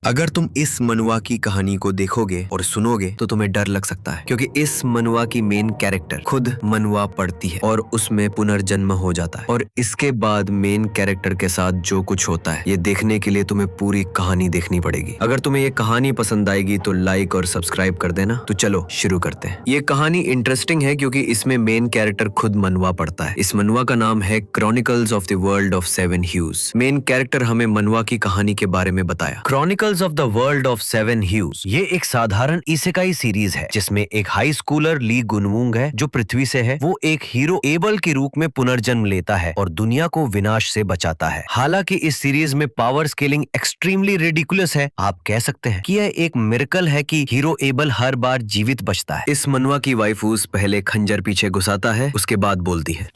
अगर तुम इस मनुआ की कहानी को देखोगे और सुनोगे तो तुम्हें डर लग सकता है, क्योंकि इस मनुआ की मेन कैरेक्टर खुद मनुआ पढ़ती है और उसमें पुनर्जन्म हो जाता है। और इसके बाद मेन कैरेक्टर के साथ जो कुछ होता है, ये देखने के लिए तुम्हें पूरी कहानी देखनी पड़ेगी। अगर तुम्हें ये कहानी पसंद आएगी तो लाइक और सब्सक्राइब कर देना। तो चलो शुरू करते हैं। ये कहानी इंटरेस्टिंग है क्योंकि इसमें मेन कैरेक्टर खुद मनुआ पढ़ता है। इस मनुआ का नाम है chronicles of the world of 7 huge. Main character हमें मनुआ की कहानी के बारे में बताया। Chronicles of the world of 7 huge ये एक साधारण इसेकाई सीरीज है जिसमें एक हाई स्कूलर ली गुनवुंग है जो पृथ्वी से है। वो एक हीरो एबल के रूप में पुनर्जन्म लेता है और दुनिया को विनाश से बचाता है। हालांकि इस सीरीज में पावर स्केलिंग एक्सट्रीमली रिडिकुलस है। आप कह सकते हैं कि यह एक मिरेकल है कि हीरो एबल हर बार जीवित बचता है। इस मनुआ की वाइफूस पहले खंजर पीछे घुसाता है, उसके बाद बोलती है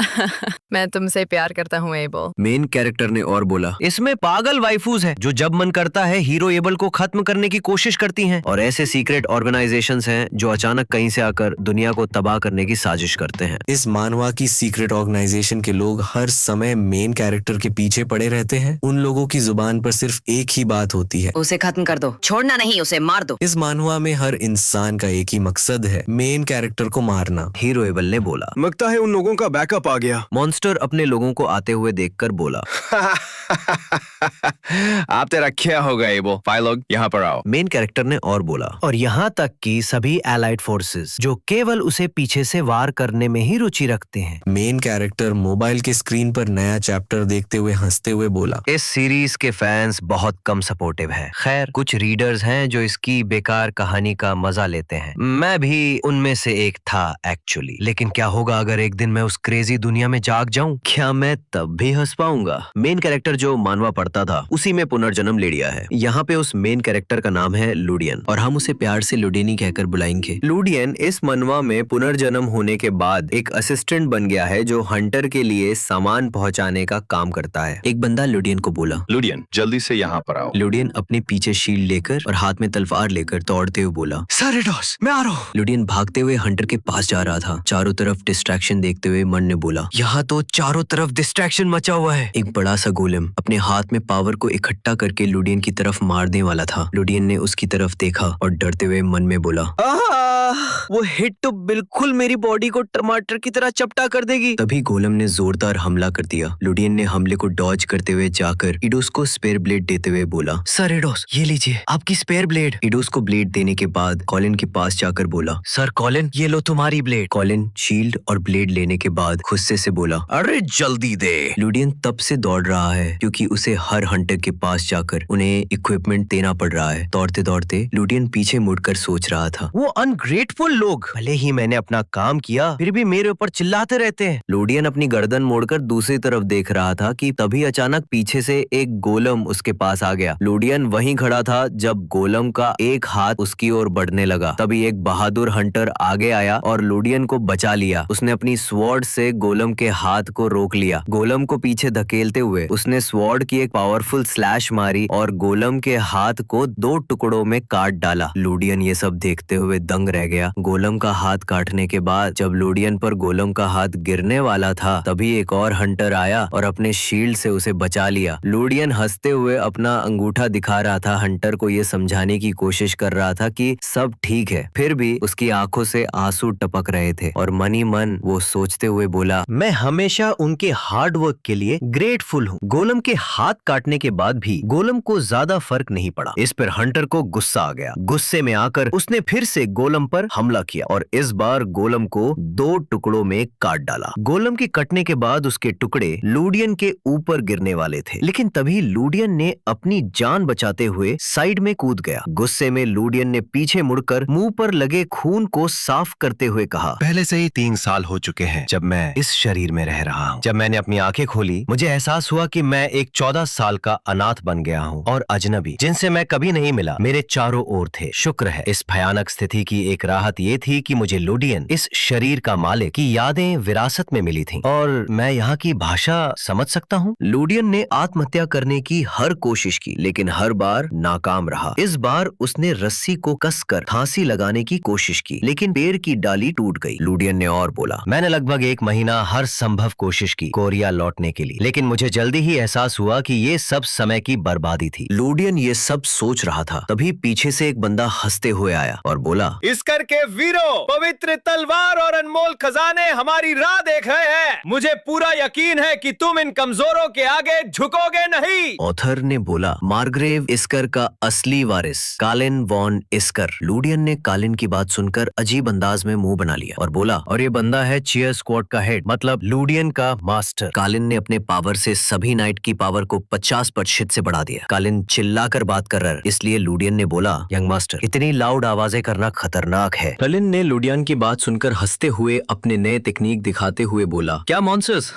मैं तुमसे प्यार करता हूँ एबल। मेन कैरेक्टर ने और बोला, इसमें पागल वाइफूस है जो जब मन करता है हीरो एबल को खत्म करने की कोशिश करती हैं। और ऐसे सीक्रेट ऑर्गेनाइजेशंस हैं जो अचानक कहीं से आकर दुनिया को तबाह करने की साजिश करते हैं। इस मानवा की सीक्रेट ऑर्गेनाइजेशन के लोग हर समय मेन कैरेक्टर के पीछे पड़े रहते हैं। उन लोगों की जुबान पर सिर्फ एक ही बात होती है, उसे खत्म कर दो, छोड़ना नहीं, उसे मार दो। इस मानवा में हर इंसान का एक ही मकसद है, मेन कैरेक्टर को मारना। हीरो एबल ने बोला, लगता है उन लोगों का बैकअप आ गया। मॉन्स्टर अपने लोगों को आते हुए देखकर बोला, आप तेरा क्या होगा एबो? फाइल लोग यहाँ पर आओ। मेन कैरेक्टर ने और बोला, और यहाँ तक कि सभी एलाइड फोर्सेस जो केवल उसे पीछे से वार करने में ही रुचि रखते हैं। मेन कैरेक्टर मोबाइल के स्क्रीन पर नया चैप्टर देखते हुए हंसते हुए बोला, इस सीरीज के फैंस बहुत कम सपोर्टिव हैं। खैर, कुछ रीडर्स हैं जो इसकी बेकार कहानी का मजा लेते हैं। मैं भी उनमें से एक था एक्चुअली। लेकिन क्या होगा अगर एक दिन मैं उस क्रेजी दुनिया में जाग जाऊं? क्या मैं तब भी हंस पाऊंगा? मेन कैरेक्टर जो मानवा पढ़ता था उसी में पुनर्जन्म ले लिया है। यहाँ पे उस मेन कैरेक्टर का नाम है लुडियन और हम उसे प्यार से लुडिनी कहकर बुलाएंगे। लुडियन इस मनवा में पुनर्जन्म होने के बाद एक असिस्टेंट बन गया है जो हंटर के लिए सामान पहुंचाने का काम करता है। एक बंदा लुडियन को बोला, लुडियन जल्दी से यहाँ पर आओ। लुडियन अपने पीछे शील्ड लेकर और हाथ में तलवार लेकर दौड़ते हुए बोला, सर एडोस, मैं आ रहा हूँ। लुडियन भागते हुए हंटर के पास जा रहा था। चारों तरफ डिस्ट्रैक्शन देखते हुए मन ने बोला, यहाँ तो चारों तरफ डिस्ट्रैक्शन मचा हुआ है। एक बड़ा सा गोलेम अपने हाथ में पावर को इकट्ठा करके लुडियन की तरफ मारने वाला था। लुडियन ने उसकी तरफ देखा और डरते हुए मन में बोला, वो हिट तो बिल्कुल मेरी बॉडी को टमाटर की तरह चपटा कर देगी। तभी गोलम ने जोरदार हमला कर दिया। लुडियन ने हमले को डॉज करते हुए जाकर इडोस को स्पेयर ब्लेड देते हुए बोला, सर एडोस, ये लीजिए आपकी स्पेयर ब्लेड। इडोस को ब्लेड देने के बाद कॉलिन के पास जाकर बोला, सर कॉलिन, ये लो तुम्हारी ब्लेड। कॉलिन शील्ड और ब्लेड लेने के बाद गुस्से से बोला, अरे जल्दी दे। लुडियन तब से दौड़ रहा है क्योंकि उसे हर हंटर के पास जाकर उन्हें इक्विपमेंट देना पड़ रहा है। दौड़ते दौड़ते लुडियन पीछे मुड़कर सोच रहा था, वो अनग्रेटफुल लोग, भले ही मैंने अपना काम किया फिर भी मेरे ऊपर चिल्लाते रहते हैं। लुडियन अपनी गर्दन मोड़कर दूसरी तरफ देख रहा था कि तभी अचानक पीछे से एक गोलम उसके पास आ गया। लुडियन वहीं खड़ा था जब गोलम का एक हाथ उसकी ओर बढ़ने लगा। तभी एक बहादुर हंटर आगे आया और लुडियन को बचा लिया। उसने अपनी स्वॉर्ड से गोलम के हाथ को रोक लिया। गोलम को पीछे धकेलते हुए उसने स्वॉर्ड की एक पावरफुल स्लैश मारी और गोलम के हाथ को 2 टुकड़ों में काट डाला। लुडियन ये सब देखते हुए दंग रह गया। गोलम का हाथ काटने के बाद जब लुडियन पर गोलम का हाथ गिरने वाला था तभी एक और हंटर आया और अपने शील्ड से उसे बचा लिया। लुडियन हंसते हुए अपना अंगूठा दिखा रहा था, हंटर को ये समझाने की कोशिश कर रहा था कि सब ठीक है। फिर भी उसकी आंखों से आंसू टपक रहे थे और मन ही मन वो सोचते हुए बोला, मैं हमेशा उनके हार्ड वर्क के लिए ग्रेटफुल हूँ। गोलम के हाथ काटने के बाद भी गोलम को ज्यादा फर्क नहीं पड़ा। इस पर हंटर को गुस्सा आ गया। गुस्से में आकर उसने फिर से गोलम पर हमला किया और इस बार गोलम को 2 टुकड़ों में काट डाला। गोलम के कटने के बाद उसके टुकड़े लुडियन के ऊपर गिरने वाले थे, लेकिन तभी लुडियन ने अपनी जान बचाते हुए साइड में कूद गया। गुस्से में लुडियन ने पीछे मुड़कर मुंह पर लगे खून को साफ करते हुए कहा, पहले से ही 3 साल हो चुके हैं जब मैं इस शरीर में रह रहा हूँ। जब मैंने अपनी आंखें खोली मुझे एहसास हुआ कि मैं एक 14 साल का अनाथ बन गया हूँ और अजनबी जिनसे मैं कभी नहीं मिला मेरे चारों ओर थे। शुक्र है इस भयानक स्थिति की एक राहत ये थी कि मुझे लुडियन, इस शरीर का मालिक, की यादें विरासत में मिली थीं और मैं यहाँ की भाषा समझ सकता हूँ। लुडियन ने आत्महत्या करने की हर कोशिश की लेकिन हर बार नाकाम रहा। इस बार उसने रस्सी को कसकर फांसी लगाने की कोशिश की लेकिन पेड़ की डाली टूट गई। लुडियन ने और बोला, मैंने लगभग 1 महीना हर संभव कोशिश की कोरिया लौटने के लिए, लेकिन मुझे जल्दी ही एहसास हुआ कि ये सब समय की बर्बादी थी। लुडियन ये सब सोच रहा था, तभी पीछे से एक बंदा हंसते हुए आया और बोला, इसकर के वीरों, पवित्र तलवार और अनमोल खजाने हमारी राह देख रहे हैं। मुझे पूरा यकीन है कि तुम इन कमजोरों के आगे झुकोगे नहीं। ऑथर ने बोला, मार्ग्रेव इस्कर का असली वारिस कालिन वॉन इस्कर। लुडियन ने कालिन की बात सुनकर अजीब अंदाज में मुंह बना लिया और बोला, और ये बंदा है चीयर स्क्वाड का हेड, मतलब लुडियन का मास्टर। कालिन ने अपने पावर से सभी नाइट की पावर को 50% से बढ़ा दिया। कालिन चिल्लाकर बात कर रहा है, इसलिए लुडियन ने बोला, यंग मास्टर, इतनी लाउड आवाजें करना खतरनाक है। कालिन ने लुडियन की बात सुनकर हंसते हुए अपने नए टेक्निक दिखाते हुए बोला, क्या मॉन्स्टर्स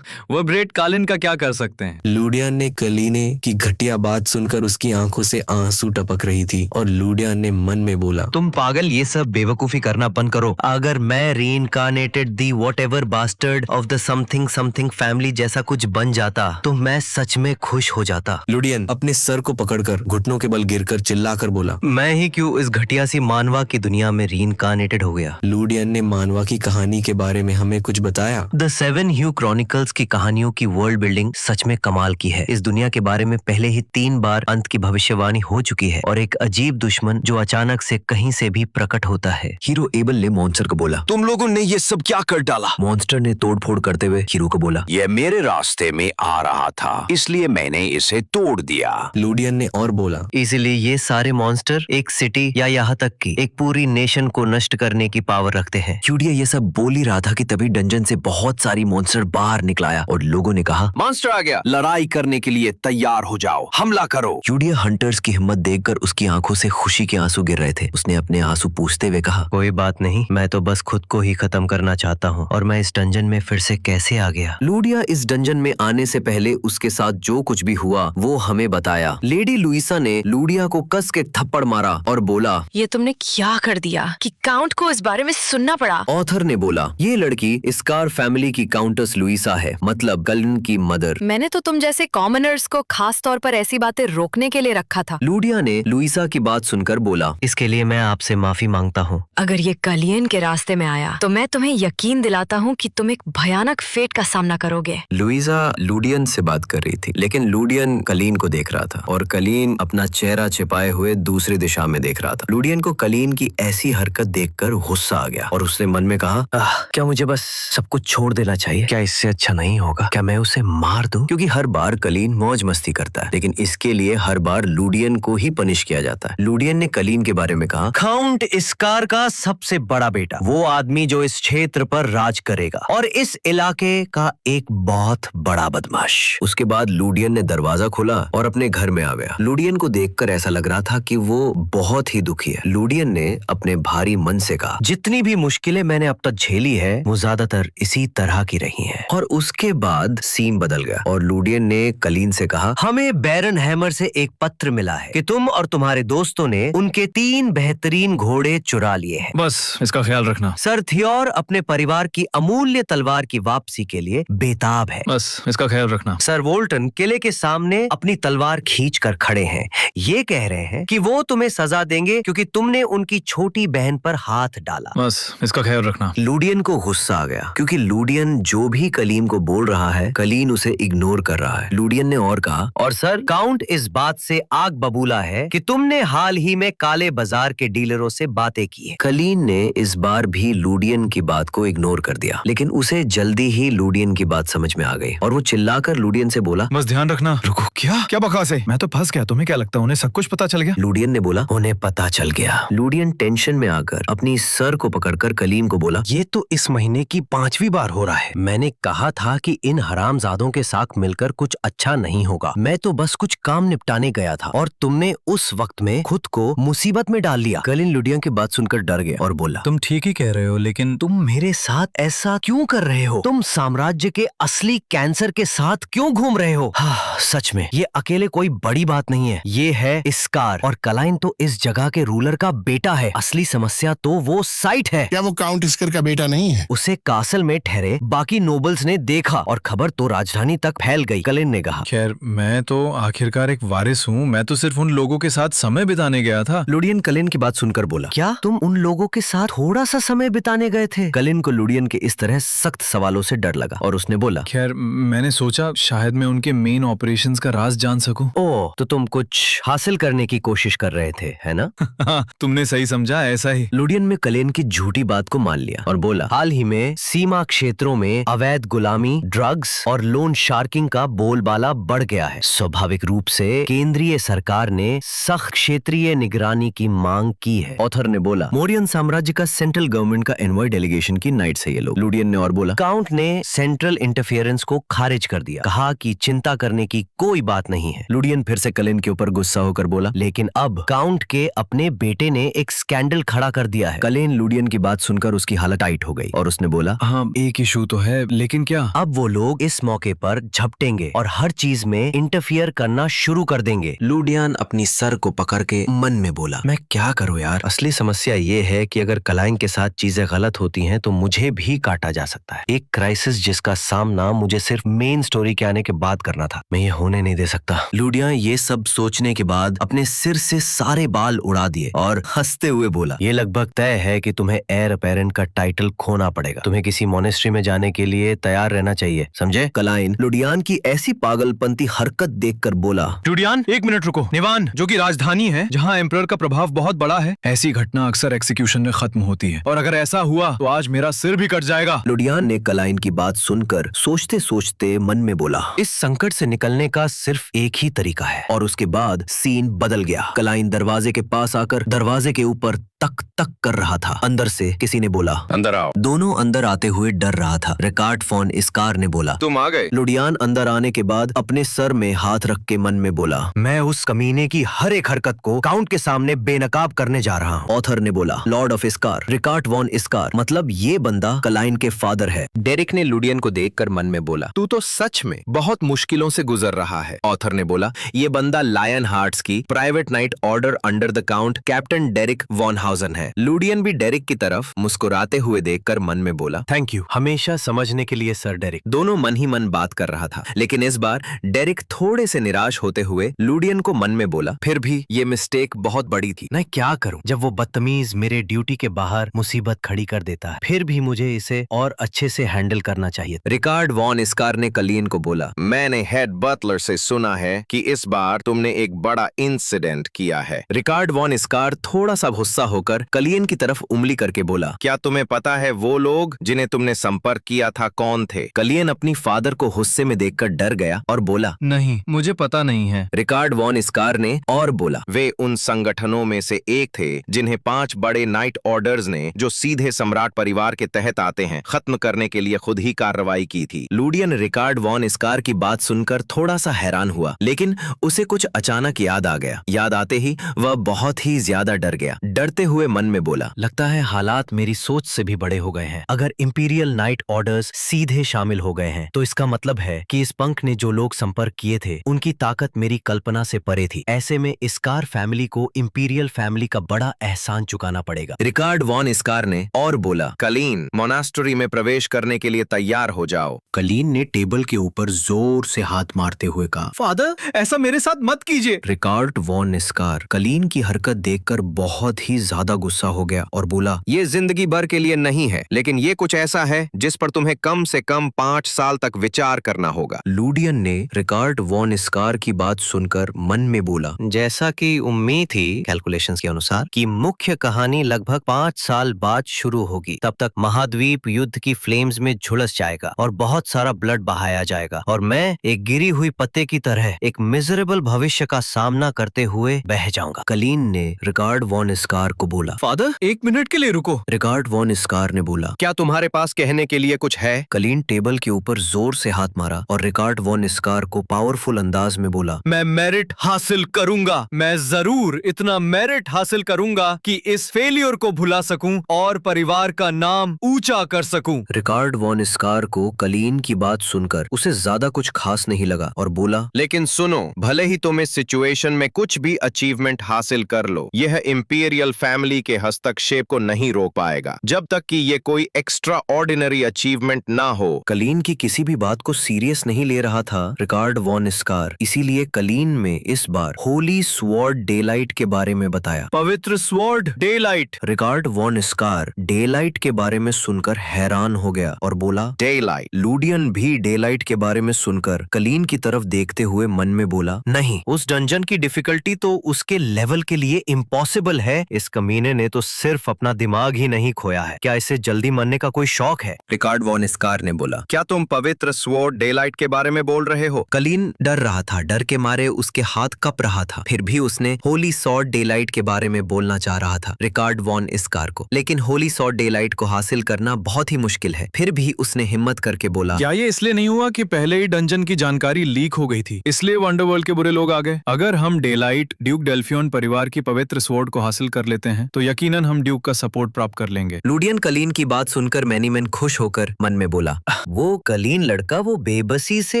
वो ब्रेड कालिन का क्या कर सकते हैं। लुडियन ने कलीने की घटिया बात सुनकर उसकी आंखों से आंसू टपक रही थी और लुडियन ने मन में बोला, तुम पागल, ये सब बेवकूफी करना बंद करो। अगर मैं reincarnated the whatever bastard of the something something family जैसा कुछ बन जाता तो मैं सच में खुश हो जाता। लुडियन अपने सर को पकड़कर घुटनों के बल गिरकर चिल्लाकर बोला, मैं ही क्यों इस घटिया सी मानवा की दुनिया में रीइंकार्नेटेड हो गया। लुडियन ने मानवा की कहानी के बारे में हमें कुछ बताया। द 7 ह्यू क्रॉनिकल्स की कहानियों की वर्ल्ड बिल्डिंग सच में कमाल की है। इस दुनिया के बारे में पहले ही 3 बार अंत की भविष्यवाणी हो चुकी है और एक अजीब दुश्मन जो अचानक से कहीं से भी प्रकट होता है। हीरो एबल ने मॉन्स्टर को बोला, तुम लोगों ने ये सब क्या कर डाला। मॉन्स्टर ने तोड़फोड़ करते हुए हीरो को बोला, ये मेरे रास्ते में आ रहा था, इसलिए मैंने इसे तोड़ दिया। लुडियन ने और बोला, इसीलिए ये सारे मॉन्स्टर एक सिटी या यहाँ तक कि एक पूरी नेशन को नष्ट करने की पावर रखते हैं। क्यूडिया ये सब बोल ही रहा था कि तभी डंजन से बहुत सारी मॉन्स्टर बाहर निकल आया और लोगों ने कहा, मॉन्स्टर आ गया, लड़ाई करने के लिए तैयार हो जाओ, हमला करो। क्यूडिया हंटर्स की हिम्मत देखकर उसकी आंखों से खुशी के आंसू गिर रहे थे। उसने अपने आंसू पूछते हुए कहा, कोई बात नहीं, मैं तो बस खुद को ही खत्म करना चाहता हूँ और मैं इस डंजन में फिर से कैसे आ गया। लुडिया इस डंजन में आने से पहले उसके साथ जो कुछ भी हुआ वो हमें बताया। लेडी लुइसा ने लुडिया को कस के थप्पड़ मारा और बोला, ये तुमने क्या कर दिया कि काउंट को इस बारे में सुनना पड़ा। ऑथर ने बोला, ये लड़की स्कार फैमिली की काउंटेस लुइसा है, मतलब कलिन की मदर। मैंने तो तुम जैसे कॉमनर्स को खास तौर पर ऐसी बातें रोकने के लिए रखा था। लुडिया ने लुइसा की बात सुनकर बोला, इसके लिए मैं आपसे माफी मांगता हूँ। अगर ये कलियन के रास्ते में आया तो मैं तुम्हें यकीन दिलाता हूँ कि तुम एक भयानक फेट का सामना करोगे। लुइसा लुडियन से बात कर रही थी लेकिन लुडियन कलीन को देख रहा था और कलीन अपना चेहरा छिपाए हुए दूसरी दिशा में देख रहा था। लुडियन को कलीन की ऐसी हरकत देखकर गुस्सा आ गया और उसने मन में कहा, क्या मुझे बस सब कुछ छोड़ देना चाहिए? क्या इससे अच्छा नहीं होगा? क्या मैं उसे मार दूं? क्योंकि हर बार कलीन मौज मस्ती करता है लेकिन इसके लिए हर बार लुडियन को ही पनिश किया जाता है। लुडियन ने कलीन के बारे में कहा, काउंट स्कार का सबसे बड़ा बेटा, वो आदमी जो इस क्षेत्र पर राज करेगा और इस इलाके का एक बहुत बड़ा बदमाश। उसके बाद लुडियन ने दरवाजा खोला और अपने घर में आ गया। लुडियन को देखकर ऐसा लग रहा था कि वो बहुत ही दुखी है। लुडियन ने अपने भारी मन से कहा, जितनी भी मुश्किलें मैंने अब तक झेली है वो ज्यादातर इसी तरह की रही हैं। और उसके बाद सीन बदल गया और लुडियन ने कलीन से कहा, हमें बैरन हैमर से एक पत्र मिला है कि तुम और तुम्हारे दोस्तों ने उनके 3 बेहतरीन घोड़े चुरा लिए हैं। बस इसका ख्याल रखना। सर थियोर अपने परिवार की अमूल्य तलवार की वापसी के लिए बेताब है। बस इसका ख्याल रखना। सर वोल्टन किले के सामने अपनी तलवार खींचकर खड़े हैं। ये कह रहे हैं कि वो तुम्हें सजा देंगे क्योंकि तुमने उनकी छोटी बहन पर हाथ डाला। बस इसका ख्याल रखना। लुडियन को गुस्सा आ गया क्योंकि लुडियन जो भी कलीन को बोल रहा है कलीन उसे इग्नोर कर रहा है। लुडियन ने और कहा, और सर काउंट इस बात से आग बबूला है कि तुमने हाल ही में काले बाजार के डीलरों से बातें की है। कलीन ने इस बार भी लुडियन की बात को इग्नोर कर दिया लेकिन उसे जल्दी ही लुडियन की बात समझ में आ गई और वो चिल्लाकर लुडियन से बोला, बस ध्यान रखना। रुको, क्या बकवास है? मैं तो फंस गया। तुम्हें क्या लगता है उन्हें सब कुछ पता चल गया? लुडियन ने बोला, उन्हें पता चल गया। लुडियन टेंशन में आकर अपनी सर को पकड़कर कलीन को बोला, ये तो इस महीने की 5वीं बार हो रहा है। मैंने कहा था कि इन हरामजादों के साथ मिलकर कुछ अच्छा नहीं होगा। मैं तो बस कुछ काम निपटाने गया था और तुमने उस वक्त में खुद को मुसीबत में डाल लिया। कलीन लुडियन की बात सुनकर डर गया और बोला, तुम ठीक ही कह रहे हो लेकिन तुम मेरे साथ ऐसा क्यों कर रहे हो? तुम साम्राज्य के असली कैंसर के साथ क्यों घूम रहे हो? सच में ये अकेले कोई बड़ी बात नहीं है। ये है स्कार और कलाइन तो इस जगह के रूलर का बेटा है। असली समस्या गया तो वो साइट है। क्या वो काउंट स्कर का बेटा नहीं है? उसे कासल में ठहरे बाकी नोबल्स ने देखा और खबर तो राजधानी तक फैल गई। कलिन ने कहा, खैर मैं तो आखिरकार एक वारिस हूँ, मैं तो सिर्फ उन लोगों के साथ समय बिताने गया था। लुडियन कलिन की बात सुनकर बोला, क्या तुम उन लोगों के साथ थोड़ा सा समय बिताने गए थे? कलिन को लुडियन के इस तरह सख्त सवालों से डर लगा और उसने बोला, खैर मैंने सोचा शायद मैं उनके मेन ऑपरेशंस का राज जान सकूं। ओह, तो तुम कुछ हासिल करने की कोशिश कर रहे थे, है ना? हाँ, तुमने सही समझा, ऐसा ही। लुडियन में कलेन की झूठी बात को मान लिया और बोला, हाल ही में सीमा क्षेत्रों में अवैध गुलामी, ड्रग्स और लोन शार्किंग का बोलबाला बढ़ गया है। स्वाभाविक रूप से केंद्रीय सरकार ने सख्त क्षेत्रीय निगरानी की मांग की है। ऑथर ने बोला, मोरियन साम्राज्य का सेंट्रल गवर्नमेंट का एनवॉय डेलीगेशन की नाइट्स है ये लोग। लुडियन ने और बोला, काउंट ने सेंट्रल इंटरफेरेंस को खारिज कर दिया, कहा कि चिंता करने की कोई बात नहीं है। लुडियन फिर से कलिन के ऊपर गुस्सा होकर बोला, लेकिन अब काउंट के अपने बेटे ने एक स्कैंडल खड़ा कर दिया है। कलिन लुडियन की बात सुनकर उसकी हालत टाइट हो गई और उसने बोला, हाँ, एक इशू तो है, लेकिन क्या? अब वो लोग इस मौके पर झपटेंगे और हर चीज में इंटरफियर करना शुरू कर देंगे। लुडियन अपनी सर को पकड़ के मन में बोला, मैं क्या करूं यार? असली समस्या ये है कि अगर कलाइन के साथ चीजें गलत होती हैं तो मुझे भी काटा जा सकता है। एक क्राइसिस जिसका सामना मुझे सिर्फ मेन स्टोरी के आने के बाद करना था, मैं ये होने नहीं दे सकता। लुडियन ये सब सोचने के बाद अपने सिर से सारे बाल उड़ा दिए और हंसते हुए बोला, ये लगभग तय है कि तुम्हें एयर अपेरेंट का टाइटल खोना पड़ेगा। तुम्हें किसी मोनेस्ट्री में जाने के लिए तैयार रहना चाहिए, समझे? कलाइन लुडियन की ऐसी पागलपंती हरकत देखकर बोला, लुडियन, एक मिनट रुको। निवान, जो कि राजधानी है जहाँ एम्परर का प्रभाव बहुत बड़ा है, ऐसी घटना अक्सर एक्सिक्यूशन में खत्म होती है, और अगर ऐसा हुआ तो आज मेरा सिर भी कट जाएगा। लुडियन ने कलाइन की बात सुनकर सोचते सोचते मन में बोला, इस संकट से निकलने का सिर्फ एक ही तरीका है। और उसके बाद सीन बदल गया। कलाइन दरवाजे के पास आकर दरवाजे के ऊपर तक तक कर रहा था। अंदर से किसी ने बोला, अंदर आओ। दोनों अंदर आते हुए डर रहा था। रिकार्ड फॉन इस्कार ने बोला, तुम आ गए। लुडियन अंदर आने के बाद अपने सर में हाथ रख के मन में बोला, मैं उस कमीने की हर एक हरकत को काउंट के सामने बेनकाब करने जा रहा हूँ। ऑथर ने बोला, लॉर्ड ऑफ इस्कार, रिकार्ड वॉन इस्कार, मतलब ये बंदा कलाइन के फादर है। डेरिक ने लुडियन को देखकर मन में बोला, तू तो सच में बहुत मुश्किलों से गुजर रहा है। ऑथर ने बोला, ये बंदा लायन हार्ट्स की private knight order under the count captain Derrick von Hausen है। लुडियन भी डेरिक की तरफ मुस्कुराते हुए देखकर मन में बोला, थैंक यू हमेशा समझने के लिए सर डेरिक। दोनों मन ही मन बात कर रहा था, लेकिन इस बार डेरिक थोड़े से निराश होते हुए लुडियन को मन में बोला, फिर भी ये मिस्टेक बहुत बड़ी थी। मैं क्या करूं जब वो बदतमीज मेरे ड्यूटी के बाहर मुसीबत खड़ी कर देता है। फिर भी मुझे इसे और अच्छे से हैंडल करना चाहिए। रिकार्ड वॉन इस्कार ने कलियन को बोला, मैंने हेड बटलर से सुना है कि इस बार तुमने एक बड़ा इंसिडेंट किया है। रिकार्ड वॉन इस्कार थोड़ा सा गुस्सा होकर कलियन की तरफ उंगली करके बोला, क्या तुम्हें पता है वो लोग जिन्हें तुमने संपर्क किया था कौन थे? कलियन अपनी फादर को गुस्से में देखकर डर गया और बोला, नहीं, मुझे पता नहीं है। रिकार्ड वॉन इस्कार ने और बोला, वे उन संगठनों में से एक थे जिन्हें 5 बड़े नाइट ऑर्डर्स ने, जो सीधे सम्राट परिवार के तहत आते हैं, खत्म करने के लिए खुद ही कार्रवाई की थी। लुडियन रिकार्ड वॉन इस्कार की बात सुनकर थोड़ा सा हैरान हुआ, लेकिन उसे कुछ अचानक याद आ गया। याद आते ही वह बहुत ही ज्यादा डर गया। डरते हुए मन में बोला, लगता है हालात मेरी सोच से भी बड़े हो गए हैं। अगर इंपीरियल नाइट ऑर्डर्स सीधे शामिल हो गए हैं तो इसका मतलब है कि इस पंख ने जो लोग संपर्क किए थे उनकी ताकत मेरी कल्पना से परे थी। ऐसे में इस्कार फैमिली को इंपीरियल फैमिली का बड़ा एहसान चुकाना पड़ेगा। रिकार्ड वॉन इस्कार ने और बोला, कलीन, मोनास्ट्री में प्रवेश करने के लिए तैयार हो जाओ। कलीन ने टेबल के ऊपर जोर से हाथ मारते हुए कहा, फादर, ऐसा मेरे साथ मत कीजिए। रिकार्ड वॉन इस्कार कलीन की हरकत देखकर बहुत ही ज्यादा गुस्सा हो गया और बोला, ये जिंदगी भर के लिए नहीं है, लेकिन ये कुछ ऐसा है जिस पर तुम्हें कम से कम 5 साल तक विचार करना होगा। लुडियन ने रिकार्ड वॉन इस्कार की बात सुनकर मन में बोला, जैसा कि उम्मीद थी कैलकुलेशंस के अनुसार कि मुख्य कहानी लगभग 5 साल बाद शुरू होगी। तब तक महाद्वीप युद्ध की फ्लेम्स में झुलस जाएगा और बहुत सारा ब्लड बहाया जाएगा और मैं एक गिरी हुई पत्ते की तरह एक मिजरेबल भविष्य का सामना करते हुए बह जाऊंगा। कलीन ने रिकार्ड वॉन इस्कार को बोला, फादर, 1 मिनट के लिए रुको। रिकार्ड वॉन इस्कार ने बोला, क्या तुम्हारे पास कहने के लिए कुछ है? कलीन टेबल के ऊपर जोर से हाथ मारा और रिकार्ड वॉन इस्कार को पावरफुल अंदाज में बोला, मैं मेरिट हासिल करूंगा। मैं जरूर इतना मेरिट हासिल करूंगा कि इस फेलियर को भुला सकूं और परिवार का नाम ऊंचा कर सकूं। रिकार्ड वॉन इस्कार को कलीन की बात सुनकर उसे ज्यादा कुछ खास नहीं लगा और बोला, लेकिन सुनो, भले ही तुम इस सिचुएशन में कुछ भी अचीवमेंट हासिल कर लो, यह इंपीरियल फैमिली फैमिली के हस्तक्षेप को नहीं रोक पाएगा जब तक कि ये कोई एक्स्ट्रा ऑर्डिनरी अचीवमेंट ना हो। कलीन की किसी भी बात को सीरियस नहीं ले रहा था रिकार्ड वॉन स्कार, इसीलिए कलीन में इस बार होली स्वॉर्ड डेलाइट के बारे में बताया। पवित्र स्वॉर्ड डेलाइट। रिकार्ड वॉन स्कार डेलाइट के बारे में सुनकर हैरान हो गया और बोला डेलाइट। लूडियन भी डेलाइट के बारे में सुनकर कलीन की तरफ देखते हुए मन में बोला, नहीं, उस डंजन की डिफिकल्टी तो उसके लेवल के लिए इम्पॉसिबल है। इस कमीने ने तो सिर्फ अपना दिमाग ही नहीं खोया है, क्या इसे जल्दी मरने का कोई शौक है? रिकार्ड वॉन स्कार ने बोला, क्या तुम पवित्र स्वॉर्ड डेलाइट के बारे में बोल रहे हो? कलीन डर रहा था, डर के मारे उसके हाथ कप रहा था। फिर भी उसने होली सॉर्ड डेलाइट के बारे में बोलना चाह रहा था रिकार्ड वॉन स्कार को, लेकिन होली सॉर्ड डेलाइट को हासिल करना बहुत ही मुश्किल है। फिर भी उसने हिम्मत करके बोला, क्या ये इसलिए नहीं हुआ कि पहले ही डंजन की जानकारी लीक हो गई थी, इसलिए वंडरवर्ल्ड के बुरे लोग आ गए? अगर हम डेलाइट ड्यूक डेल्फियन परिवार की पवित्र स्वॉर्ड को हासिल कर लेते हैं तो यकीनन हम ड्यूक का सपोर्ट प्राप्त कर लेंगे। लूडियन कलीन की बात सुनकर मैनीमैन खुश होकर मन में बोला, वो कलीन लड़का वो बेबसी से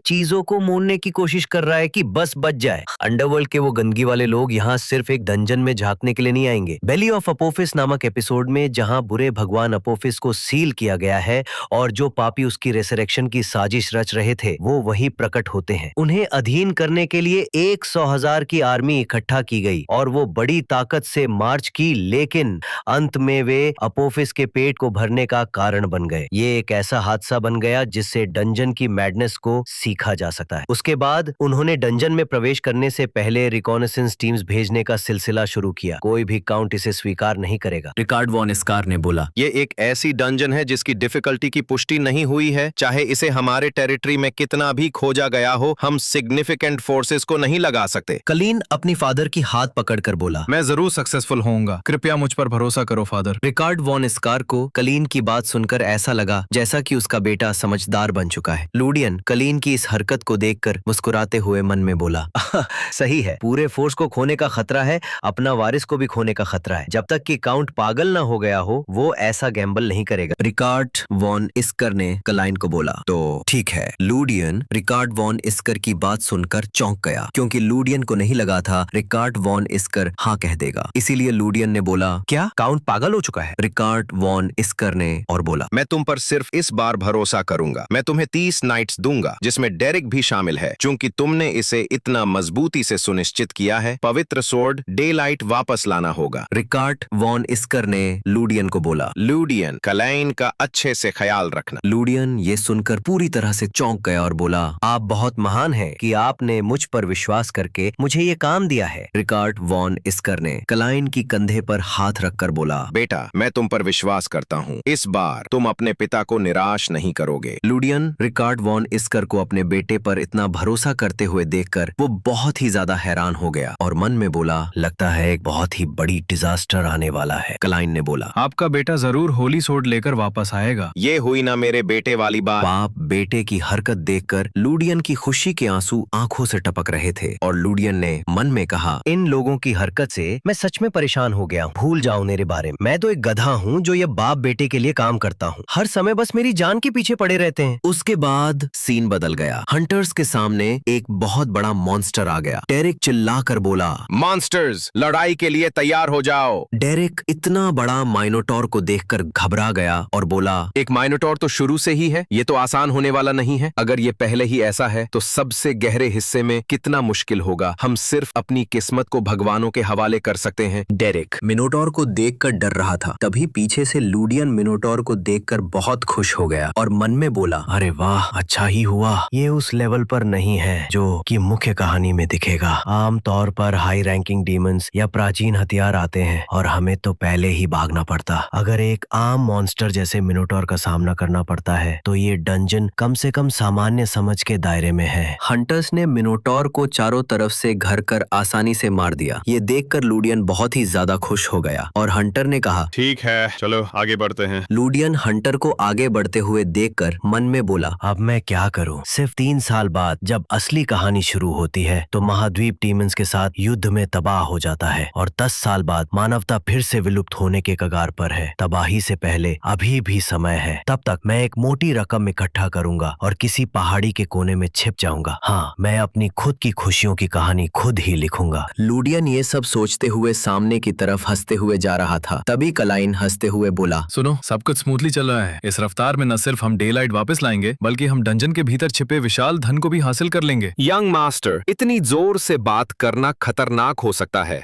चीजों को मोड़ने की कोशिश कर रहा है कि बस बच जाए। अंडरवर्ल्ड के वो गंदगी वाले लोग यहाँ सिर्फ एक डंजन में झांकने के लिए नहीं आएंगे। बेली ऑफ अपोफिस नामक एपिसोड में जहाँ बुरे भगवान अपोफिस को सील किया गया है और जो पापी उसकी रेसरेक्शन की साजिश रच रहे थे वो वही प्रकट होते हैं। उन्हें अधीन करने के लिए 100,000 की आर्मी इकट्ठा की गई और वो बड़ी ताकत से मार्च की, लेकिन अंत में वे अपोफिस के पेट को भरने का कारण बन गए। ये एक ऐसा हादसा बन गया जिससे डंजन की मैडनेस को सीखा जा सकता है। उसके बाद उन्होंने डंजन में प्रवेश करने से पहले रिकॉनेसेंस टीम्स भेजने का सिलसिला शुरू किया। कोई भी काउंट इसे स्वीकार नहीं करेगा। रिकार्ड वॉन स्कार ने बोला, ये एक ऐसी डंजन है जिसकी डिफिकल्टी की पुष्टि नहीं हुई है। चाहे इसे हमारे टेरिटरी में कितना भी खोजा गया हो, हम सिग्निफिकेंट फोर्सेस को नहीं लगा सकते। कलीन अपनी फादर की हाथ पकड़कर बोला, मैं जरूर सक्सेसफुल होऊंगा, कृपया मुझ पर भरोसा करो फादर। रिकार्ड वॉन स्कार को कलीन की बात सुनकर ऐसा लगा जैसा कि उसका बेटा समझदार बन चुका है। लूडियन कलीन की इस हरकत को देखकर मुस्कुराते हुए मन में बोला, सही है, पूरे फोर्स को खोने का खतरा है, अपना वारिस को भी खोने का खतरा है। जब तक कि काउंट पागल ना हो गया हो वो ऐसा गैम्बल नहीं करेगा। रिकार्ड वॉन स्कर ने कलाइन को बोला, तो ठीक है। लूडियन रिकार्ड वॉन स्कर की बात सुनकर चौंक गया क्योंकि लूडियन को नहीं लगा था रिकार्ड वॉन स्कर हाँ कह देगा। इसीलिए लूडियन ने बोला, क्या काउंट पागल हो चुका है? रिकार्ड वॉन स्कर ने और बोला, मैं तुम पर सिर्फ इस बार भरोसा करूंगा। मैं तुम्हें 30 नाइट्स दूंगा जिसमें डेरिक भी शामिल है। चूंकि तुमने इसे इतना मजबूती से सुनिश्चित किया है, पवित्र स्वॉर्ड डेलाइट वापस लाना होगा। रिकार्ड वॉन स्कर ने लूडियन को बोला, लूडियन कलाइन का अच्छे से ख्याल रखना। लूडियन ये सुनकर पूरी तरह से चौंक गया और बोला, आप बहुत महान हैं कि आपने मुझ पर विश्वास करके मुझे ये काम दिया है। रिकार्ड वॉन स्कर ने कलाइन की कंधे पर हाथ रखकर बोला, बेटा मैं तुम पर विश्वास करता हूँ, इस बार तुम अपने पिता को निराश नहीं करोगे। लूडियन रिकार्ड वॉन स्कर को अपने बेटे पर इतना भरोसा करते हुए देखकर वो बहुत ही ज्यादा हैरान हो गया और मन में बोला, लगता है एक बहुत ही बड़ी डिजास्टर आने वाला है। कलाइन ने बोला, आपका बेटा जरूर होली स्वॉर्ड लेकर वापस आएगा। ये हुई ना मेरे बेटे वाली बात। बाप बेटे की हरकत देखकर लूडियन की खुशी के आंसू आंखों से टपक रहे थे और लूडियन ने मन में कहा, इन लोगों की हरकत से मैं सच में परेशान हो गया हूँ। भूल जाओ मेरे बारे में, मैं तो एक गधा हूँ जो ये बाप बेटे के लिए काम करता हूँ। हर समय बस मेरी जान के पीछे पड़े रहते हैं। उसके बाद सीन बदल गया। हंटर्स के सामने एक बहुत बड़ा मॉन्स्टर आ गया। डेरिक चिल्लाकर बोला, मॉन्स्टर्स लड़ाई के लिए तैयार हो जाओ। डेरिक इतना बड़ा माइनोटॉर को देखकर घबरा गया और बोला, एक माइनोटॉर तो शुरू से ही है, ये तो आसान होने वाला नहीं है। अगर ये पहले ही ऐसा है तो सबसे गहरे हिस्से में कितना मुश्किल होगा। हम सिर्फ अपनी किस्मत को भगवानों के हवाले कर सकते हैं। डेरिक मिनोटॉर को देखकर डर रहा था, तभी पीछे से लूडियन मिनोटॉर को देखकर बहुत खुश हो गया और मन में बोला, अरे वाह, अच्छा ही हुआ ये उस लेवल पर नहीं है जो कि मुख्य कहानी में दिखेगा। आमतौर पर हाई रैंकिंग डीमंस या प्राचीन हथियार आते हैं और हमें तो पहले ही भागना पड़ता। अगर एक आम मॉन्स्टर जैसे मिनोटॉर का सामना करना पड़ता है तो ये डंजन कम से कम सामान्य समझ के दायरे में है। हंटर्स ने मिनोटॉर को चारों तरफ से घर कर आसानी से मार दिया। ये देखकर लूडियन बहुत ही ज्यादा खुश हो गया और हंटर ने कहा, ठीक है चलो आगे बढ़ते हैं। लूडियन हंटर को आगे बढ़ते हुए देखकर मन में बोला, अब मैं क्या करूं? सिर्फ 3 साल बाद जब असली कहानी शुरू होती है तो महाद्वीप डीमंस के साथ युद्ध में तबाह हो जाता है और 10 साल बाद मानवता फिर से विलुप्त होने के कगार पर है। तबाही से पहले अभी भी समय है। तब तक मैं एक मोटी रकम इकट्ठा करूंगा और किसी पहाड़ी के कोने में छिप जाऊंगा। हाँ, मैं अपनी खुद की खुशियों की कहानी खुद ही लिखूंगा। लूडियन ये सब सोचते हुए सामने की तरफ तरफ हंसते हुए जा रहा था। तभी कलाइन हंसते हुए बोला, सुनो, सब कुछ स्मूथली चल रहा है। इस रफ्तार में न सिर्फ हम डे लाइट वापस लाएंगे बल्कि हम डंजन के भीतर छिपे विशाल धन को भी हासिल कर लेंगे। यंग मास्टर, इतनी जोर से बात करना खतरनाक हो सकता है।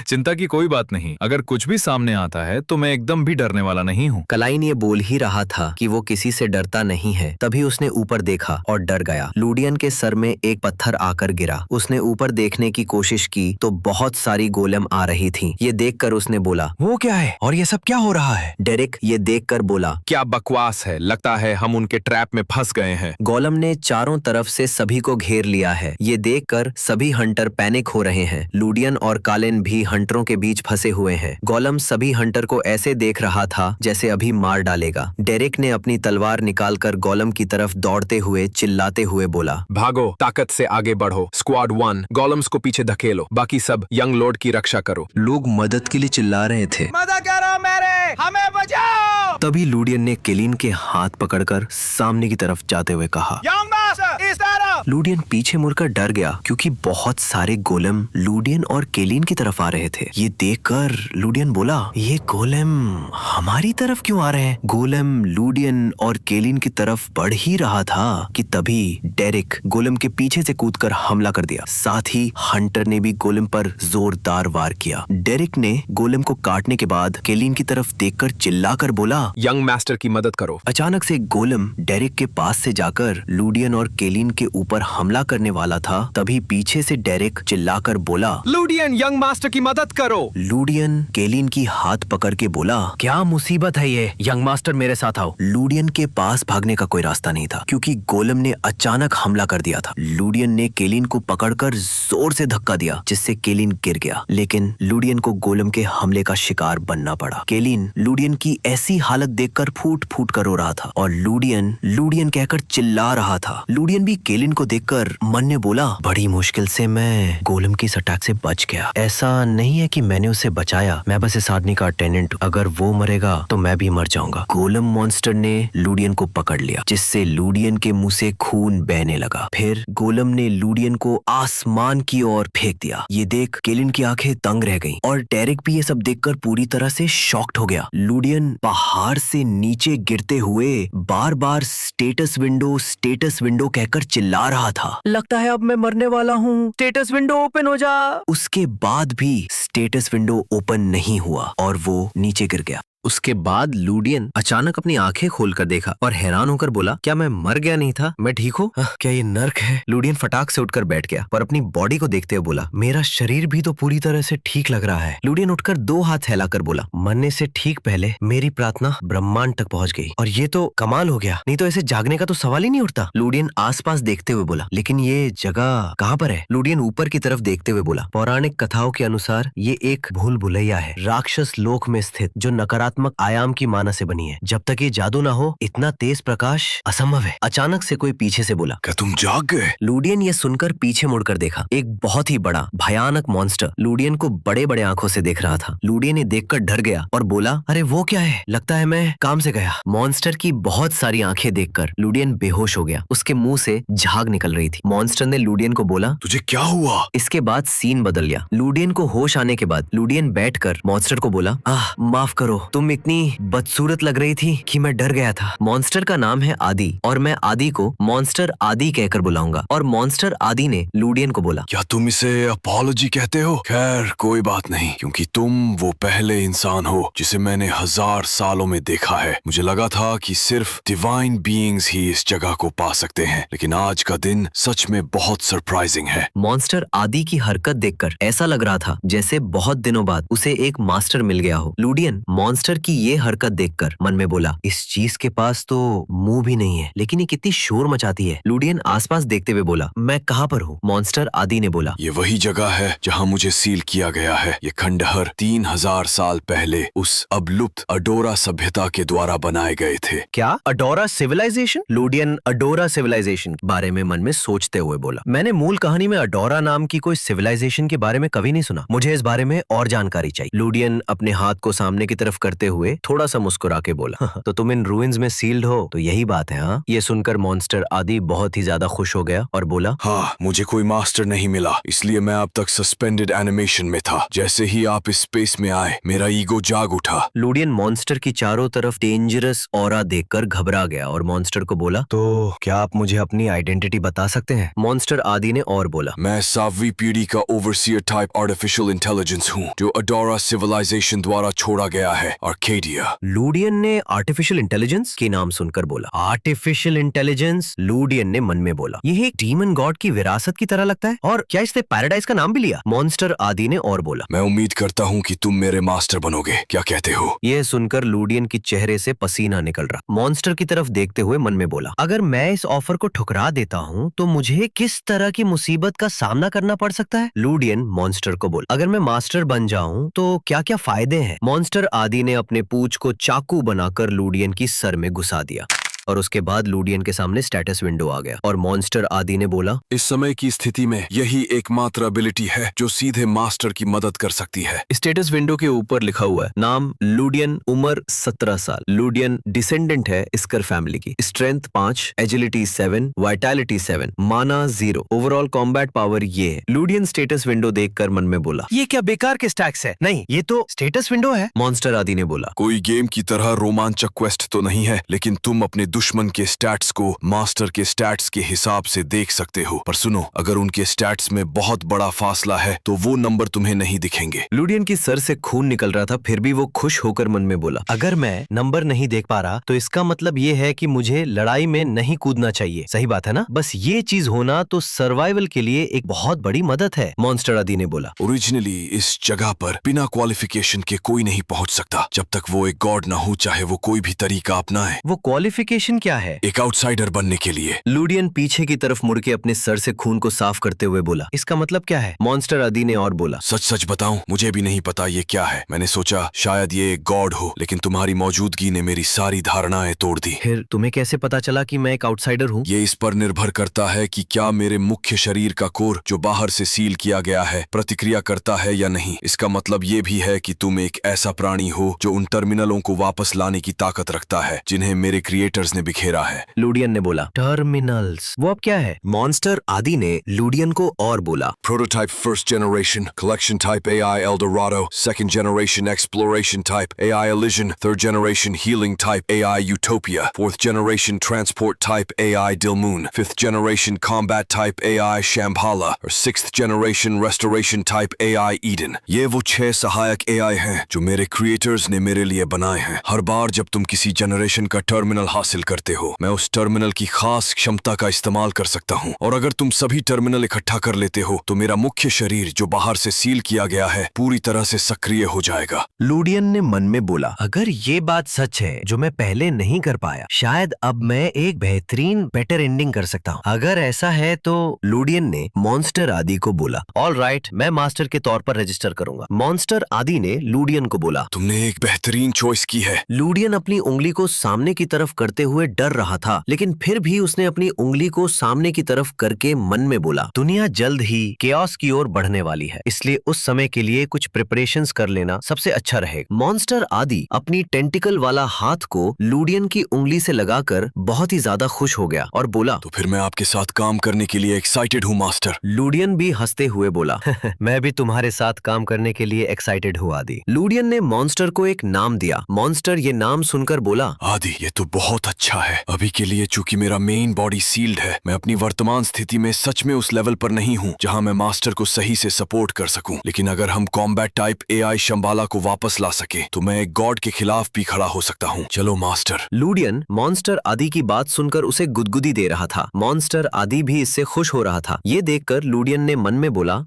चिंता की कोई बात नहीं, अगर कुछ भी सामने आता है तो मैं एकदम भी डरने वाला नहीं हूँ। कलाइन ये बोल ही रहा था कि वो किसी से डरता नहीं है, तभी उसने ऊपर देखा और डर गया। लूडियन के सर में एक पत्थर आकर गिरा। उसने ऊपर देखने की कोशिश की तो बहुत सारी गोलेम आ रही थी। ये देखकर उसने बोला, वो क्या है और ये सब क्या हो रहा है? डेरिक ये देखकर बोला, क्या बकवास है, लगता है हम उनके ट्रैप में फंस गए हैं। गोलम ने चारों तरफ से सभी को घेर लिया है। ये देखकर सभी हंटर पैनिक हो रहे हैं। लूडियन और कालिन भी हंटरों के बीच फंसे हुए हैं। गोलम सभी हंटर को ऐसे देख रहा था जैसे अभी मार डालेगा। डेरिक ने अपनी तलवार निकालकर गोलम की तरफ दौड़ते हुए चिल्लाते हुए बोला, भागो, ताकत से आगे बढ़ो। स्क्वाड 1 गोलम्स को पीछे धकेलो, बाकी सब यंग लॉर्ड की रक्षा करो। लोग मदद के लिए चिल्ला रहे थे। मदद करो मेरे, हमें बचाओ। तभी लूडियन ने केलिन के हाथ पकड़कर सामने की तरफ जाते हुए कहा, यंग मास्टर, इस तरफ। लूडियन पीछे मुड़कर डर गया क्योंकि बहुत सारे गोलेम लूडियन और केलिन की तरफ आ रहे थे। ये देखकर लूडियन बोला, ये गोलेम हमारी तरफ क्यों आ रहे हैं? गोलेम लूडियन और केलिन की तरफ बढ़ ही रहा था कि तभी डेरिक गोलेम के पीछे से कूदकर हमला कर दिया। साथ ही हंटर ने भी गोलेम पर जोरदार वार किया। डेरिक ने गोलेम को काटने के बाद केलिन की तरफ देखकर चिल्लाकर बोला, यंग मास्टर की मदद करो। अचानक से गोलेम डेरिक के पास से जाकर लूडियन और केलिन के ऊपर हमला करने वाला था। तभी पीछे से डेरिक चिल्लाकर बोला, लूडियन, यंग मास्टर की मदद करो। लूडियन केलिन की हाथ पकड़ के बोला, क्या मुसीबत है ये? यंग मास्टर मेरे साथ आओ। लूडियन के पास भागने का कोई रास्ता नहीं था क्योंकि गोलेम ने अचानक हमला कर दिया था। लूडियन ने केलिन को पकड़कर जोर से धक्का दिया जिससे केलिन गिर गया, लेकिन लूडियन को गोलेम के हमले का शिकार बनना पड़ा। केलिन लूडियन की ऐसी हालत देखकर फूट फूट कर रो रहा था और लूडियन लूडियन कहकर चिल्ला रहा था। लूडियन भी केलिन को देखकर मन में बोला, बड़ी मुश्किल से मैं गोलेम की इस अटैक से बच गया। ऐसा नहीं है कि मैंने उसे बचाया, मैं बस इस आदमी का अटेंडेंट। अगर वो मरेगा तो मैं भी मर जाऊंगा। गोलेम मॉन्स्टर ने लूडियन को पकड़ लिया जिससे लूडियन के मुंह से खून बहने लगा। फिर गोलेम ने लूडियन को आसमान की ओर फेंक दिया। ये देख केलिन की आंखें दंग रह गईं और डेरिक भी ये सब देखकर पूरी तरह से शॉक्ड हो गया। लूडियन पहाड़ से नीचे गिरते हुए बार बार स्टेटस विंडो कहकर चिल्ला रहा था। लगता है अब मैं मरने वाला हूँ, स्टेटस विंडो ओपन हो जा। उसके बाद भी स्टेटस विंडो ओपन नहीं हुआ और वो नीचे गिर गया। उसके बाद लूडियन अचानक अपनी आंखें खोलकर देखा और हैरान होकर बोला, क्या मैं मर गया नहीं था? मैं ठीक हूँ? क्या ये नर्क है? लूडियन फटाक से उठकर बैठ गया और अपनी बॉडी को देखते हुए बोला, मेरा शरीर भी तो पूरी तरह से ठीक लग रहा है। लूडियन उठकर 2 हाथ फैलाकर बोला, मरने से ठीक पहले मेरी प्रार्थना ब्रह्मांड तक पहुंच गई और ये तो कमाल हो गया, नहीं तो ऐसे जागने का तो सवाल ही नहीं उठता। लूडियन आसपास देखते हुए बोला, लेकिन ये जगह कहाँ पर है? लूडियन ऊपर की तरफ देखते हुए बोला, पौराणिक कथाओं के अनुसार ये एक भूल भुलैया है, राक्षस लोक में स्थित, जो नकारात्मक आयाम की माना से बनी है। जब तक ये जादू ना हो इतना तेज प्रकाश असंभव है। अचानक से कोई पीछे से बोला, क्या तुम जाग गए? लूडियन ये सुनकर पीछे मुड़कर देखा। एक बहुत ही बड़ा भयानक मॉन्स्टर लूडियन को बड़े बड़े आंखों से देख रहा था। लूडियन ये देखकर डर गया और बोला, अरे वो क्या है? लगता है मैं काम से गया। मॉन्स्टर की बहुत सारी आंखें देखकर लूडियन बेहोश हो गया। उसके मुंह से झाग निकल रही थी। मॉन्स्टर ने लूडियन को बोला, तुझे क्या हुआ? इसके बाद सीन बदल गया। लूडियन को होश आने के बाद लूडियन बैठकर मॉन्स्टर को बोला, माफ करो, तुम इतनी बदसूरत लग रही थी कि मैं डर गया था। मॉन्स्टर का नाम है आदि और मैं आदि को मॉन्स्टर आदि कहकर बुलाऊंगा। और मॉन्स्टर आदि ने लूडियन को बोला, क्या तुम इसे अपॉलॉजी कहते हो? खैर कोई बात नहीं, क्योंकि तुम वो पहले इंसान हो जिसे मैंने 1000 सालों में देखा है। मुझे लगा था कि सिर्फ डिवाइन बीइंग्स ही इस जगह को पा सकते हैं, लेकिन आज का दिन सच में बहुत सरप्राइजिंग है। मॉन्स्टर आदि की हरकत देखकर ऐसा लग रहा था जैसे बहुत दिनों बाद उसे एक मास्टर मिल गया हो। लूडियन मॉन्स्टर की ये हरकत देखकर मन में बोला, इस चीज के पास तो मुंह भी नहीं है, लेकिन ये कितनी शोर मचाती है। लूडियन आसपास देखते हुए बोला, मैं कहाँ पर हूँ? मॉन्स्टर आदि ने बोला, ये वही जगह है जहाँ मुझे सील किया गया है। ये खंडहर 3000 साल पहले उस अबलुप्त अडोरा सभ्यता के द्वारा बनाए गए थे। क्या अडोरा सिविलाइजेशन? लूडियन अडोरा सिविलाइजेशन बारे में मन में सोचते हुए बोला, मैंने मूल कहानी में अडोरा नाम की कोई सिविलाइजेशन के बारे में कभी नहीं सुना। मुझे इस बारे में और जानकारी चाहिए। लूडियन अपने हाथ को सामने की तरफ करते करते हुए थोड़ा सा मुस्कुरा के बोला तो तुम इन रूइंस में सील्ड हो, तो यही बात है हाँ? ये सुनकर मॉन्स्टर आदि बहुत ही ज्यादा खुश हो गया और बोला, हाँ, मुझे कोई मास्टर नहीं मिला, इसलिए मैं अब तक सस्पेंडेड एनिमेशन में था। जैसे ही आप इस स्पेस में आए मेरा ईगो जाग उठा। लूडियन मॉन्स्टर की चारों तरफ डेंजरस ऑरा देखकर घबरा गया और मॉन्स्टर को बोला, तो क्या आप मुझे अपनी आइडेंटिटी बता सकते हैं? मॉन्स्टर आदि ने और बोला, मैं 7वीं पीढ़ी का ओवरसियर टाइप आर्टिफिशियल इंटेलिजेंस हूँ जो अडोरा सिविलाइजेशन द्वारा छोड़ा गया है, आर्केडिया। लूडियन ने आर्टिफिशियल इंटेलिजेंस के नाम सुनकर बोला। Artificial intelligence? लूडियन ने मन में बोला, यह एक डीमन गॉड की विरासत की तरह लगता है, और क्या इसने पैराडाइज का नाम भी लिया? मॉन्स्टर आदि ने और बोला, मैं उम्मीद करता हूँ कि तुम मेरे मास्टर बनोगे, क्या कहते हो? यह सुनकर लूडियन की चेहरे से पसीना निकल रहा। मॉन्स्टर की तरफ देखते हुए मन में बोला, अगर मैं इस ऑफर को ठुकरा देता हूँ तो मुझे किस तरह की मुसीबत का सामना करना पड़ सकता है? लूडियन मॉन्स्टर को बोला, अगर मैं मास्टर बन जाऊं तो क्या क्या फायदे हैं? मॉन्स्टर आदि ने अपने पूंछ को चाकू बनाकर लूडियन की सर में घुसा दिया और उसके बाद लूडियन के सामने स्टेटस विंडो आ गया और मॉन्स्टर आदि ने बोला, इस समय की स्थिति में यही एकमात्र एबिलिटी है जो सीधे मास्टर की मदद कर सकती है। स्टेटस विंडो के ऊपर लिखा हुआ है, नाम लूडियन, उम्र 17 साल, लूडियन डिसेंडेंट है स्कर फैमिली की, स्ट्रेंथ 5, एजिलिटी 7, वाइटैलिटी 7, माना 0, ओवरऑल कॉम्बैट पावर ये है। लूडियन स्टेटस विंडो देखकर मन में बोला, ये क्या बेकार के स्टैक्स है? नहीं, ये तो स्टेटस विंडो है। मॉन्स्टर आदि ने बोला, कोई गेम की तरह रोमांचक क्वेस्ट तो नहीं है, लेकिन तुम अपने दुश्मन के स्टैट्स को मास्टर के स्टैट्स के हिसाब से देख सकते हो। पर सुनो, अगर उनके स्टैट्स में बहुत बड़ा फासला है तो वो नंबर तुम्हें नहीं दिखेंगे। लूडियन की सर से खून निकल रहा था, फिर भी वो खुश होकर मन में बोला, अगर मैं नंबर नहीं देख पा रहा तो इसका मतलब ये है कि मुझे लड़ाई में नहीं कूदना चाहिए। सही बात है ना? बस ये चीज होना तो सर्वाइवल के लिए एक बहुत बड़ी मदद है। मॉन्स्टर आदि ने बोला, ओरिजिनली इस जगह पर बिना क्वालिफिकेशन के कोई नहीं पहुंच सकता जब तक वो एक गॉड ना हो, चाहे वो कोई भी तरीका अपनाए। वो क्वालिफिकेशन क्या है? एक आउटसाइडर बनने के लिए। लूडियन पीछे की तरफ मुड़ के अपने सर से खून को साफ करते हुए बोला, इसका मतलब क्या है? मॉन्स्टर आदि ने और बोला, सच सच बताऊं, मुझे भी नहीं पता ये क्या है। मैंने सोचा शायद ये एक गॉड हो, लेकिन तुम्हारी मौजूदगी ने मेरी सारी धारणाएं तोड़ दी। फिर तुम्हें कैसे पता चला कि मैं एक आउटसाइडर हूँ? ये इस पर निर्भर करता है कि क्या मेरे मुख्य शरीर का कोर जो बाहर से सील किया गया है प्रतिक्रिया करता है या नहीं। इसका मतलब ये भी है कि तुम एक ऐसा प्राणी हो जो उन टर्मिनलों को वापस लाने की ताकत रखता है जिन्हें मेरे क्रिएटर्स ने बिखेरा है। लूडियन ने बोला, टर्मिनल्स, वो अब क्या है? मॉन्स्टर आदि ने लूडियन को और बोला, prototype first generation, collection type AI Eldorado, second generation exploration type AI Elysion, third generation healing type AI Utopia, fourth generation transport type AI Dilmun, fifth generation combat type AI Shambhala और sixth generation restoration type AI Eden. ये वो 6 सहायक AI हैं जो मेरे creators ने मेरे लिए बनाए हैं। हर बार जब तुम किसी जनरेशन का टर्मिनल हासिल करते हो, मैं उस टर्मिनल की खास क्षमता का इस्तेमाल कर सकता हूँ, और अगर तुम सभी टर्मिनल इकट्ठा कर लेते हो तो मेरा मुख्य शरीर जो बाहर से सील किया गया है पूरी तरह से सक्रिय हो जाएगा। लूडियन ने मन में बोला, अगर ये बात सच है जो मैं पहले नहीं कर पाया, शायद अब मैं एक बेहतरीन बेटर एंडिंग कर सकता हूँ। अगर ऐसा है तो लूडियन ने मॉन्स्टर आदि को बोला, ऑल राइट, मैं मास्टर के तौर पर रजिस्टर करूंगा। मॉन्स्टर आदि ने लूडियन को बोला, तुमने एक बेहतरीन चॉइस की है। लूडियन अपनी उंगली को सामने की तरफ करते हुए डर रहा था, लेकिन फिर भी उसने अपनी उंगली को सामने की तरफ करके मन में बोला, दुनिया जल्द ही केओस की ओर बढ़ने वाली है, इसलिए उस समय के लिए कुछ प्रिपरेशंस कर लेना सबसे अच्छा रहेगा। मॉन्स्टर आदि अपनी टेंटिकल वाला हाथ को लूडियन की उंगली से लगाकर बहुत ही ज्यादा खुश हो गया और बोला, तो फिर मैं आपके साथ काम करने के लिए एक्साइटेड हूँ मास्टर। लूडियन भी हंसते हुए बोला, मैं भी तुम्हारे साथ काम करने के लिए एक्साइटेड हूँ आदि। लूडियन ने मॉन्स्टर को एक नाम दिया। मॉन्स्टर ये नाम सुनकर बोला, आदि ये तो बहुत अच्छा है। अभी के लिए चूंकि मेरा मेन बॉडी सील्ड है, मैं अपनी वर्तमान स्थिति में सच में उस लेवल पर नहीं हूँ जहाँ मैं मास्टर को सही से सपोर्ट कर सकूं। लेकिन अगर हम कॉम्बैट टाइप AI शंबाला को वापस ला सके तो मैं एक गॉड के खिलाफ भी खड़ा हो सकता हूँ। चलो मास्टर। लूडियन मॉन्स्टर आदि की बात सुनकर उसे गुदगुदी दे रहा था। मॉन्स्टर आदि भी इससे खुश हो रहा था। ये देखकर लूडियन ने मन में बोला,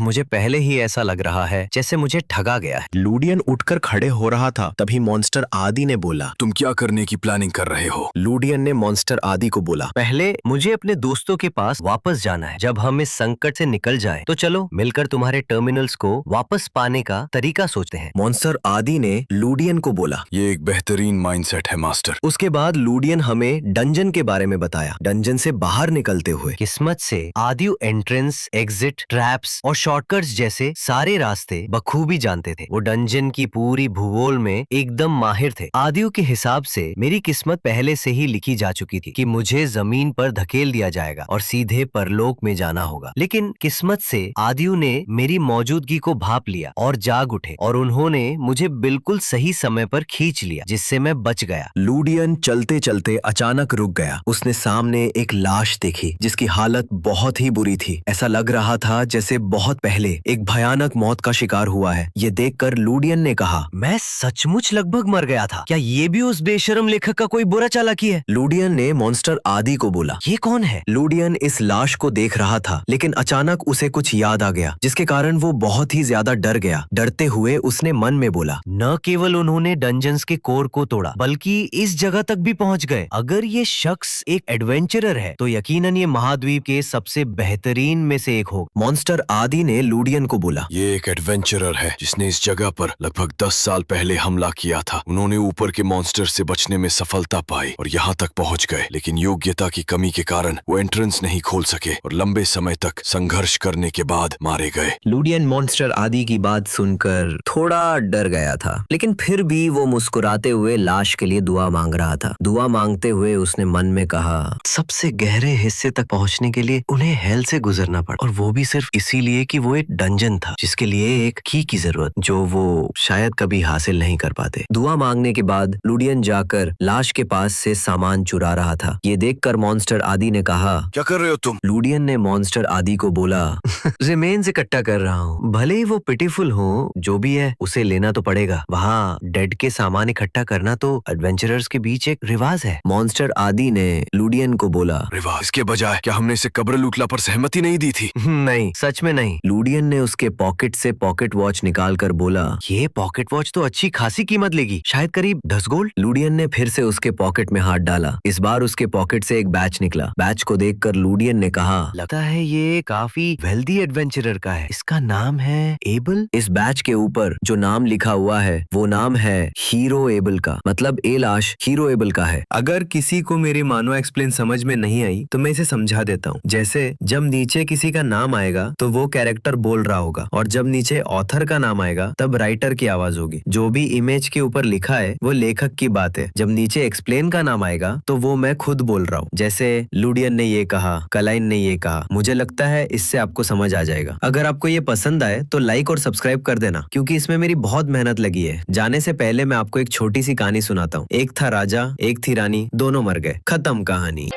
मुझे पहले ही ऐसा लग रहा है जैसे मुझे ठगा गया है। लूडियन उठकर खड़े हो रहा था, तभी मॉन्स्टर आदि ने बोला, तुम क्या करने की प्लानिंग कर रहे हो? हो? लूडियन ने मॉन्स्टर आदि को बोला। पहले मुझे अपने दोस्तों के पास वापस जाना है। जब हम इस संकट से निकल जाएं, तो चलो मिलकर तुम्हारे टर्मिनल्स को वापस पाने का तरीका सोचते हैं। मॉन्स्टर आदि ने लूडियन को बोला। ये एक बेहतरीन माइंडसेट है मास्टर। उसके बाद लूडियन हमें डंजन के बारे में बताया। डंजन से बाहर निकलते हुए किस्मत से आदिउ एंट्रेंस, एग्जिट, ट्रैप्स और शॉर्टकट्स जैसे सारे रास्ते बखूबी जानते थे। वो डंजन की पूरी भूगोल में एकदम माहिर थे। आदिउ के हिसाब से मेरी किस्मत पहले से ही लिखी जा चुकी थी कि मुझे जमीन पर धकेल दिया जाएगा और सीधे परलोक में जाना होगा। लेकिन किस्मत से आदिउ ने मेरी मौजूदगी को भाप लिया और जाग उठे और उन्होंने मुझे बिल्कुल सही समय पर खींच लिया, जिससे मैं बच गया। लूडियन चलते चलते अचानक रुक गया। उसने सामने एक लाश देखी जिसकी हालत बहुत ही बुरी थी। ऐसा लग रहा था जैसे बहुत पहले एक भयानक मौत का शिकार हुआ है। ये देखकर लूडियन ने कहा, मैं सचमुच लगभग मर गया था। क्या ये भी उस बेशरम लेखक का कोई बुरा चालाकी है? लूडियन ने मॉन्स्टर आदि को बोला। ये कौन है? लूडियन इस लाश को देख रहा था, लेकिन अचानक उसे कुछ याद आ गया, जिसके कारण वो बहुत ही ज्यादा डर गया। डरते हुए उसने मन में बोला, न केवल उन्होंने डंजन्स के कोर को तोड़ा, बल्कि इस जगह तक भी पहुंच गए। अगर ये शख्स एक एडवेंचरर है, तो यकीनन ये महाद्वीप के सबसे बेहतरीन में से एक होगा। मॉन्स्टर आदि ने लूडियन को बोला, ये एक एडवेंचरर है जिसने इस जगह पर लगभग 10 साल पहले हमला किया था। उन्होंने ऊपर के मॉन्स्टर से बचने में सफलता पाई और यहाँ तक पहुँच गए, लेकिन योग्यता की कमी के कारण वो एंट्रेंस नहीं खोल सके और लंबे समय तक संघर्ष करने के बाद मारे गए। लूडियन मॉन्स्टर आदि की बात सुनकर थोड़ा डर गया था, लेकिन फिर भी वो मुस्कुराते हुए लाश के लिए दुआ मांग रहा था। दुआ मांगते हुए उसने मन में कहा, सबसे गहरे हिस्से तक पहुंचने के लिए उन्हें हेल से गुजरना पड़ा, और वो भी सिर्फ इसीलिए कि वो एक डंजन था जिसके लिए एक की जरूरत, जो वो शायद कभी हासिल नहीं कर पाते। दुआ मांगने के बाद लूडियन जाकर लाश के पास से सामान चुरा रहा था। ये देखकर मॉन्स्टर आदि ने कहा, क्या कर रहे हो तुम? लूडियन ने मॉन्स्टर आदि को बोला, रिमेन्स इकट्ठा कर रहा हूँ। भले ही वो पिटीफुल हो, जो भी है उसे लेना तो पड़ेगा। वहाँ डेड के सामान इकट्ठा करना तो एडवेंचरर्स के बीच एक रिवाज है। मॉन्स्टर आदि ने लूडियन को बोला, रिवाज? इसके बजाय क्या हमने इसे कब्र लूटला पर सहमति नहीं दी थी? नहीं, सच में नहीं। लूडियन ने उसके पॉकेट से पॉकेट वॉच निकाल कर बोला, ये पॉकेट वॉच तो अच्छी खासी कीमत लेगी, शायद करीब 10 गोल्ड। लूडियन ने फिर से उसके पॉकेट में हाथ डाला। इस बार उसके पॉकेट से एक बैच निकला। बैच को देखकर लूडियन ने कहा, लगता है ये काफी वेल्दी एडवेंचरर का है। इसका नाम है एबल। इस बैच के ऊपर जो नाम लिखा हुआ है वो नाम है हीरो एबल का, मतलब ए लाश हीरो एबल का है। अगर किसी को मेरी मानो एक्सप्लेन समझ में नहीं आई तो मैं इसे समझा देता हूँ। जैसे जब नीचे किसी का नाम आएगा तो वो कैरेक्टर बोल रहा होगा, और जब नीचे ऑथर का नाम आएगा तब राइटर की आवाज होगी। जो भी इमेज के ऊपर लिखा है वो लेखक की बात है। जब नीचे एक्सप्लेन का नाम आएगा तो वो मैं खुद बोल रहा हूँ। जैसे लूडियन ने ये कहा, कलाइन ने ये कहा। मुझे लगता है इससे आपको समझ आ जाएगा। अगर आपको ये पसंद आए तो लाइक और सब्सक्राइब कर देना, क्योंकि इसमें मेरी बहुत मेहनत लगी है। जाने से पहले मैं आपको एक छोटी सी कहानी सुनाता हूँ। एक था राजा, एक थी रानी, दोनों मर गए। खत्म कहानी।